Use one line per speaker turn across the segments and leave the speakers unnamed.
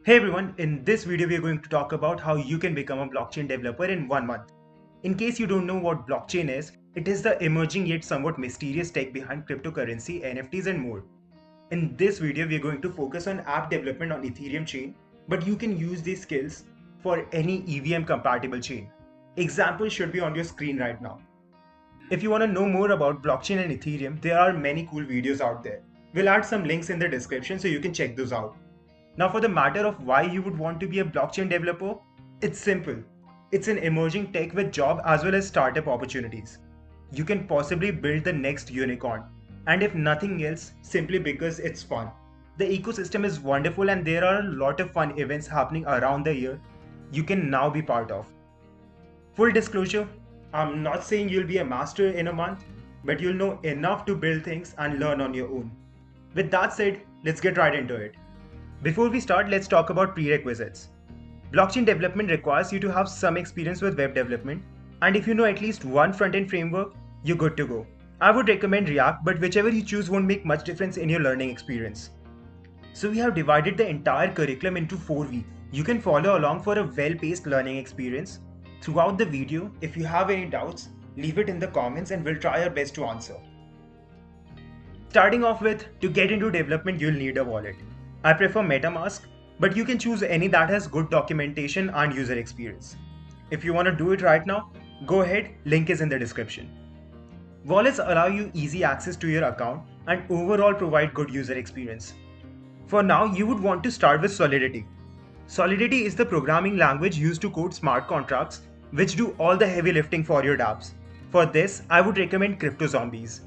Hey everyone, in this video we are going to talk about how you can become a blockchain developer in 1 month. In case you don't know what blockchain is, it is the emerging yet somewhat mysterious tech behind cryptocurrency, NFTs and more. In this video we are going to focus on app development on Ethereum chain, but you can use these skills for any EVM compatible chain. Example should be on your screen right now. If you want to know more about blockchain and Ethereum, there are many cool videos out there. We'll add some links in the description so you can check those out. Now, for the matter of why you would want to be a blockchain developer, it's simple. It's an emerging tech with job as well as startup opportunities. You can possibly build the next unicorn, and if nothing else, simply because it's fun. The ecosystem is wonderful and there are a lot of fun events happening around the year you can now be part of. Full disclosure, I'm not saying you'll be a master in a month, but you'll know enough to build things and learn on your own. With that said, let's get right into it. Before we start, let's talk about prerequisites. Blockchain development requires you to have some experience with web development, and if you know at least one front-end framework, you're good to go. I would recommend React, but whichever you choose won't make much difference in your learning experience. So we have divided the entire curriculum into 4 weeks. You can follow along for a well-paced learning experience. Throughout the video, if you have any doubts, leave it in the comments and we'll try our best to answer. Starting off with, to get into development, you'll need a wallet. I prefer MetaMask, but you can choose any that has good documentation and user experience. If you want to do it right now, go ahead, link is in the description. Wallets allow you easy access to your account and overall provide good user experience. For now, you would want to start with Solidity. Solidity is the programming language used to code smart contracts, which do all the heavy lifting for your dApps. For this, I would recommend CryptoZombies.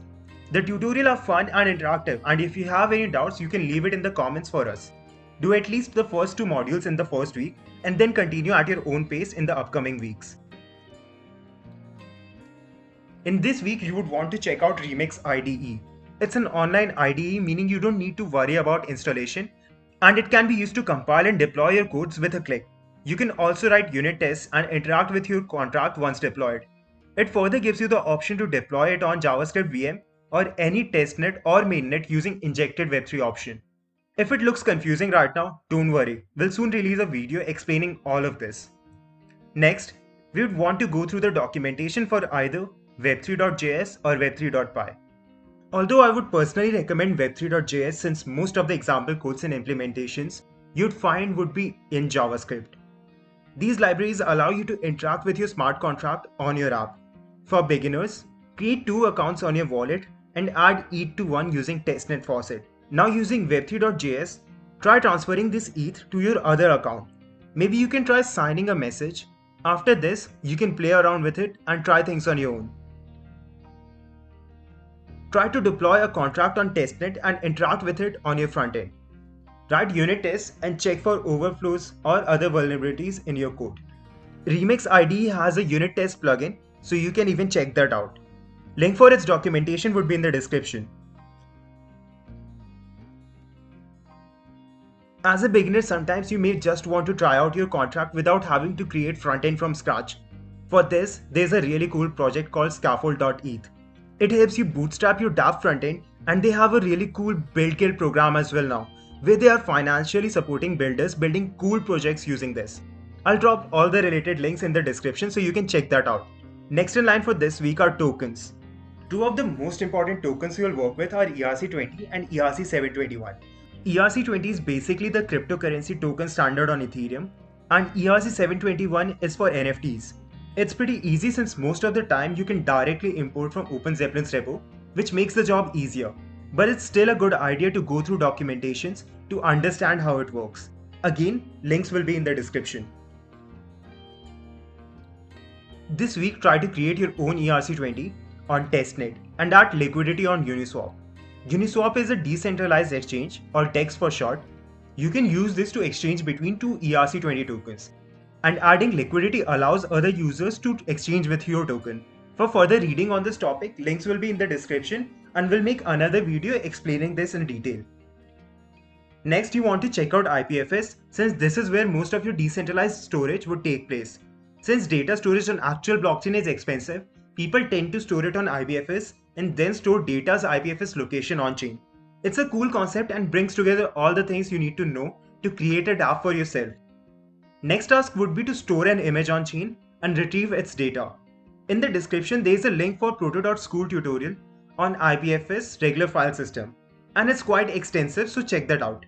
The tutorial are fun and interactive, and if you have any doubts, you can leave it in the comments for us. Do at least the first 2 modules in the first week and then continue at your own pace in the upcoming weeks. In this week, you would want to check out Remix IDE. It's an online IDE, meaning you don't need to worry about installation, and it can be used to compile and deploy your codes with a click. You can also write unit tests and interact with your contract once deployed. It further gives you the option to deploy it on JavaScript VM or any testnet or mainnet using injected Web3 option. If it looks confusing right now, don't worry, we'll soon release a video explaining all of this. Next, we would want to go through the documentation for either web3.js or web3.py. Although I would personally recommend web3.js since most of the example codes and implementations you'd find would be in JavaScript. These libraries allow you to interact with your smart contract on your app. For beginners, create 2 accounts on your wallet and add ETH to one using testnet faucet. Now using web3.js, try transferring this ETH to your other account. Maybe you can try signing a message. After this, you can play around with it and try things on your own. Try to deploy a contract on testnet and interact with it on your front end. Write unit tests and check for overflows or other vulnerabilities in your code. Remix IDE has a unit test plugin, so you can even check that out. Link for its documentation would be in the description. As a beginner, sometimes you may just want to try out your contract without having to create front-end from scratch. For this, there's a really cool project called Scaffold.eth. It helps you bootstrap your dApp front-end, and they have a really cool build kit program as well now, where they are financially supporting builders building cool projects using this. I'll drop all the related links in the description so you can check that out. Next in line for this week are tokens. 2 of the most important tokens you'll work with are ERC20 and ERC721. ERC20 is basically the cryptocurrency token standard on Ethereum, and ERC721 is for NFTs. It's pretty easy since most of the time you can directly import from OpenZeppelin's repo, which makes the job easier. But it's still a good idea to go through documentations to understand how it works. Again, links will be in the description. This week, try to create your own ERC20 on testnet and add liquidity on Uniswap. Uniswap is a decentralized exchange, or DEX for short. You can use this to exchange between 2 ERC20 tokens. And adding liquidity allows other users to exchange with your token. For further reading on this topic, links will be in the description and we'll make another video explaining this in detail. Next, you want to check out IPFS since this is where most of your decentralized storage would take place. Since data storage on actual blockchain is expensive, people tend to store it on IPFS and then store data's IPFS location on chain. It's a cool concept and brings together all the things you need to know to create a dApp for yourself. Next task would be to store an image on chain and retrieve its data. In the description, there is a link for proto.school tutorial on IPFS regular file system, and it's quite extensive, so check that out.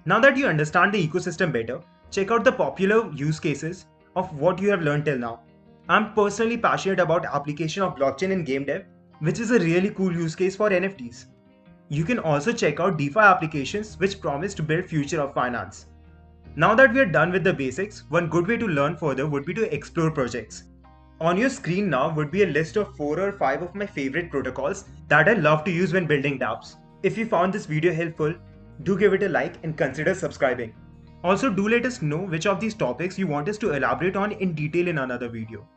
Now that you understand the ecosystem better, check out the popular use cases of what you have learned till now. I'm personally passionate about application of blockchain in game dev, which is a really cool use case for NFTs. You can also check out DeFi applications which promise to build future of finance. Now that we are done with the basics, one good way to learn further would be to explore projects. On your screen now would be a list of 4 or 5 of my favorite protocols that I love to use when building dApps. If you found this video helpful, do give it a like and consider subscribing. Also, do let us know which of these topics you want us to elaborate on in detail in another video.